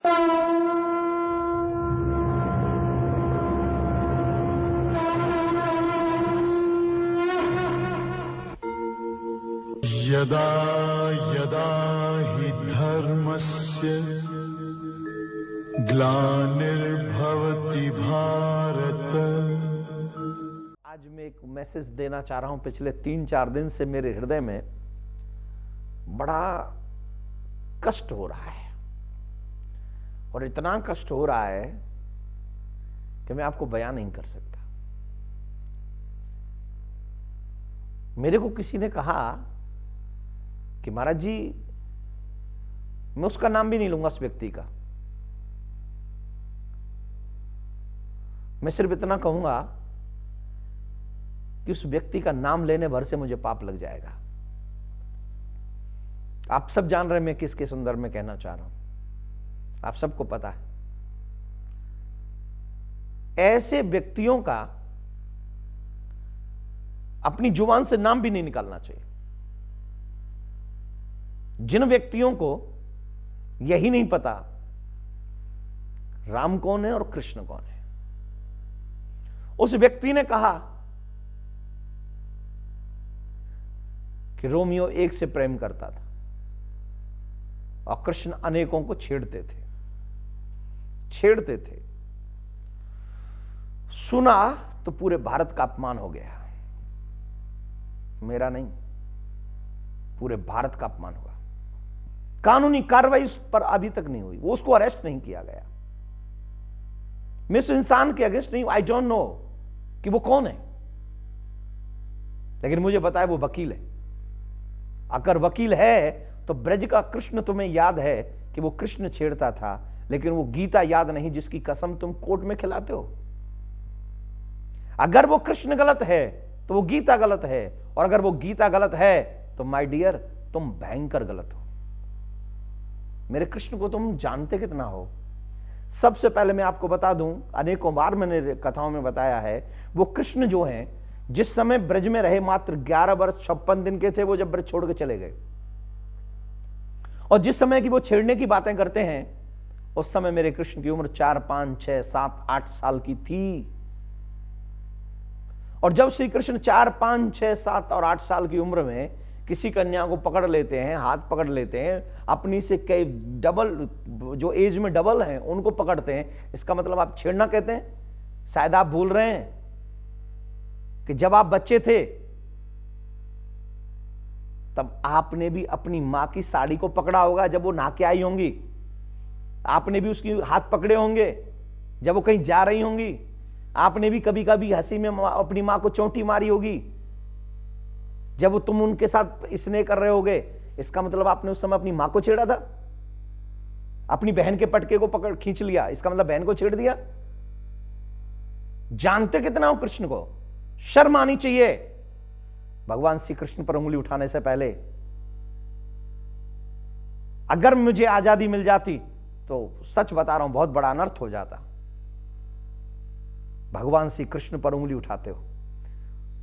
यदा यदा हि धर्मस्य ग्लानिर्भवति भारत। आज मैं एक मैसेज देना चाह रहा हूं। पिछले 3-4 दिन से मेरे हृदय में बड़ा कष्ट हो रहा है, और इतना कष्ट हो रहा है कि मैं आपको बयान नहीं कर सकता। मेरे को किसी ने कहा कि महाराज जी, मैं उसका नाम भी नहीं लूंगा, उस व्यक्ति का। मैं सिर्फ इतना कहूंगा कि उस व्यक्ति का नाम लेने भर से मुझे पाप लग जाएगा। आप सब जान रहे हैं मैं किसके संदर्भ में कहना चाह रहा हूं, आप सबको पता है। ऐसे व्यक्तियों का अपनी जुबान से नाम भी नहीं निकालना चाहिए। जिन व्यक्तियों को यही नहीं पता राम कौन है और कृष्ण कौन है, उस व्यक्ति ने कहा कि रोमियो एक से प्रेम करता था और कृष्ण अनेकों को छेड़ते थे। सुना तो पूरे भारत का अपमान हो गया। मेरा नहीं, पूरे भारत का अपमान हुआ। कानूनी कार्रवाई उस पर अभी तक नहीं हुई, वो उसको अरेस्ट नहीं किया गया। मैं उस इंसान के अगेंस्ट नहीं हूं, आई डोंट नो कि वो कौन है, लेकिन मुझे पता है वो वकील है। अगर वकील है तो ब्रज का कृष्ण तुम्हें याद है कि वो कृष्ण छेड़ता था, लेकिन वो गीता याद नहीं जिसकी कसम तुम कोर्ट में खिलाते हो। अगर वो कृष्ण गलत है तो वो गीता गलत है, और अगर वो गीता गलत है तो माय डियर तुम भयंकर गलत हो। मेरे कृष्ण को तुम जानते कितना हो? सबसे पहले मैं आपको बता दूं, अनेकों बार मैंने कथाओं में बताया है, वो कृष्ण जो हैं, जिस समय ब्रज में रहे मात्र 11 वर्ष 56 दिन के थे, वो जब ब्रज छोड़ के चले गए, और जिस समय की वो छेड़ने की बातें करते हैं, उस समय मेरे कृष्ण की उम्र 4, 5, 6, 7, 8 साल की थी। और जब श्री कृष्ण 4, 5, 6, 7 और 8 साल की उम्र में किसी कन्या को पकड़ लेते हैं, हाथ पकड़ लेते हैं, अपनी से कई डबल, जो एज में डबल हैं, उनको पकड़ते हैं, इसका मतलब आप छेड़ना कहते हैं? शायद आप भूल रहे हैं कि जब आप बच्चे थे तब आपने भी अपनी मां की साड़ी को पकड़ा होगा जब वो नहा के आई होंगी। आपने भी उसकी हाथ पकड़े होंगे जब वो कहीं जा रही होंगी। आपने भी कभी कभी हंसी में अपनी मां को चोटी मारी होगी जब वो तुम उनके साथ स्नेह कर रहे होगे। इसका मतलब आपने उस समय अपनी मां को छेड़ा था, अपनी बहन के पटके को पकड़ खींच लिया, इसका मतलब बहन को छेड़ दिया। जानते कितना हो कृष्ण को? शर्म आनी चाहिए भगवान श्री कृष्ण पर उंगली उठाने से पहले। अगर मुझे आजादी मिल जाती तो सच बता रहा हूं बहुत बड़ा अनर्थ हो जाता। भगवान श्री कृष्ण पर उंगली उठाते हो,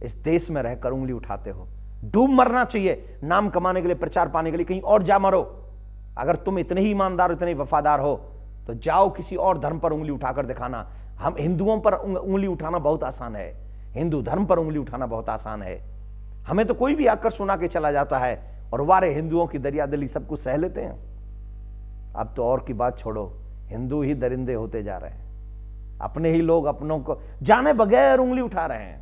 इस देश में रहकर उंगली उठाते हो। डूब मरना चाहिए नाम कमाने के लिए, प्रचार पाने के लिए, कहीं और जा मरो। अगर तुम इतने ही ईमानदार, इतने ही वफादार हो तो जाओ किसी और धर्म पर उंगली उठाकर दिखाना। हम हिंदुओं पर उंगली उठाना बहुत आसान है, हिंदू धर्म पर उंगली उठाना बहुत आसान है। हमें तो कोई भी आकर सुना के चला जाता है और वारे हिंदुओं की दरियादिली सब कुछ सह लेते हैं। अब तो और की बात छोड़ो, हिंदू ही दरिंदे होते जा रहे हैं। अपने ही लोग अपनों को जाने बगैर उंगली उठा रहे हैं।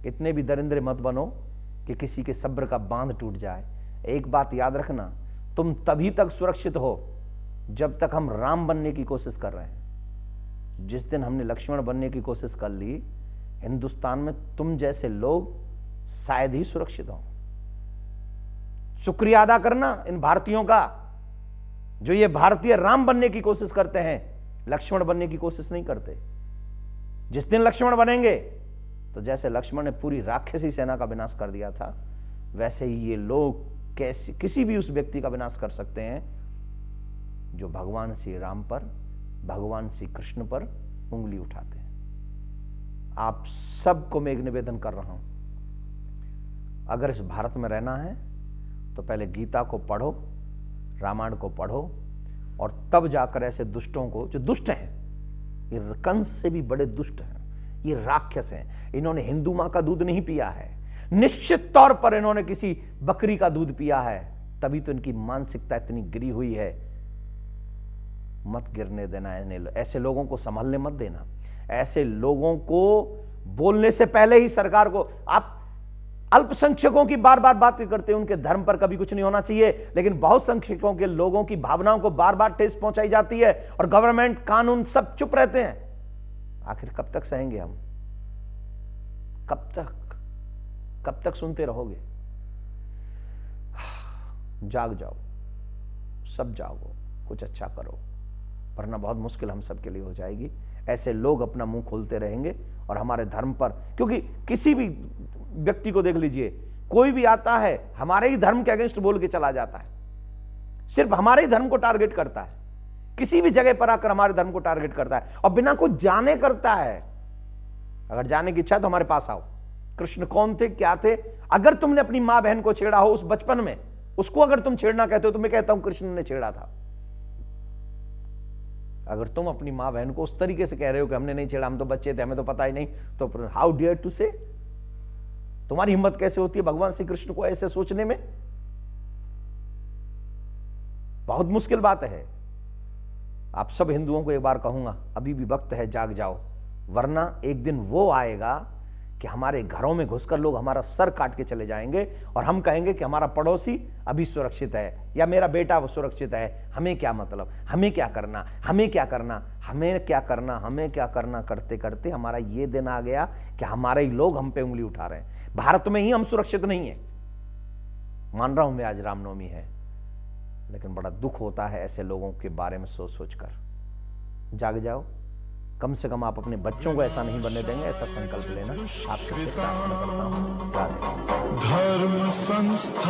इतने भी दरिंदे मत बनो कि किसी के सब्र का बांध टूट जाए। एक बात याद रखना, तुम तभी तक सुरक्षित हो जब तक हम राम बनने की कोशिश कर रहे हैं। जिस दिन हमने लक्ष्मण बनने की कोशिश कर ली, हिंदुस्तान में तुम जैसे लोग शायद ही सुरक्षित हो। शुक्रिया अदा करना इन भारतीयों का जो ये भारतीय राम बनने की कोशिश करते हैं, लक्ष्मण बनने की कोशिश नहीं करते। जिस दिन लक्ष्मण बनेंगे तो जैसे लक्ष्मण ने पूरी राक्षसी सेना का विनाश कर दिया था, वैसे ही ये लोग कैसे किसी भी उस व्यक्ति का विनाश कर सकते हैं जो भगवान श्री राम पर, भगवान श्री कृष्ण पर उंगली उठाते हैं। आप सबको मैं एक निवेदन कर रहा हूं, अगर इस भारत में रहना है तो पहले गीता को पढ़ो, रामायण को पढ़ो, और तब जाकर ऐसे दुष्टों को, जो दुष्ट हैं, ये कंस से भी बड़े दुष्ट हैं, ये राक्षस हैं, इन्होंने हिंदू मां का दूध नहीं पिया है, निश्चित तौर पर इन्होंने किसी बकरी का दूध पिया है, तभी तो इनकी मानसिकता इतनी गिरी हुई है। मत गिरने देना ऐसे लोगों को, संभलने मत देना। ऐसे लोगों को बोलने से पहले ही सरकार को, आप अल्पसंख्यकों की बार बार बात करते हैं, उनके धर्म पर कभी कुछ नहीं होना चाहिए, लेकिन बहुसंख्यकों के लोगों की भावनाओं को बार बार ठेस पहुंचाई जाती है और गवर्नमेंट, कानून सब चुप रहते हैं। आखिर कब तक सहेंगे हम? कब तक सुनते रहोगे? जाग जाओ, सब जागो, कुछ अच्छा करो, वरना बहुत मुश्किल हम सबके लिए हो जाएगी। ऐसे लोग अपना मुंह खोलते रहेंगे और हमारे धर्म पर, क्योंकि किसी भी व्यक्ति को देख लीजिए, कोई भी आता है हमारे ही धर्म के अगेंस्ट बोल के चला जाता है, सिर्फ हमारे ही धर्म को टारगेट करता है, किसी भी जगह पर आकर हमारे धर्म को टारगेट करता है और बिना कुछ जाने करता है। अगर जाने की इच्छा है तो हमारे पास आओ, कृष्ण कौन थे, क्या थे। अगर तुमने अपनी मां बहन को छेड़ा हो उस बचपन में, उसको अगर तुम छेड़ना कहते हो तो मैं कहता हूं कृष्ण ने छेड़ा था। अगर तुम अपनी मां बहन को उस तरीके से कह रहे हो कि हमने नहीं छेड़ा, हम तो बच्चे थे, हमें तो पता ही नहीं, तो हाउ डियर टू से, तुम्हारी हिम्मत कैसे होती है भगवान श्री कृष्ण को ऐसे सोचने में? बहुत मुश्किल बात है। आप सब हिंदुओं को एक बार कहूंगा, अभी भी वक्त है, जाग जाओ, वरना एक दिन वो आएगा कि हमारे घरों में घुसकर लोग हमारा सर काट के चले जाएंगे और हम कहेंगे कि हमारा पड़ोसी अभी सुरक्षित है या मेरा बेटा वो सुरक्षित है, हमें क्या मतलब, हमें क्या करना, हमें क्या करना, हमें क्या करना, हमें क्या करना करते करते हमारा ये दिन आ गया कि हमारे ही लोग हम पे उंगली उठा रहे हैं। भारत में ही हम सुरक्षित नहीं है। मान रहा हूं मैं आज रामनवमी है, लेकिन बड़ा दुख होता है ऐसे लोगों के बारे में सोच सोच कर। जाग जाओ, कम से कम आप अपने बच्चों को ऐसा नहीं बनने देंगे, ऐसा संकल्प लेना। आप सबसे प्रार्थना करता हूं। राधे। धर्म संस्थापनार्थाय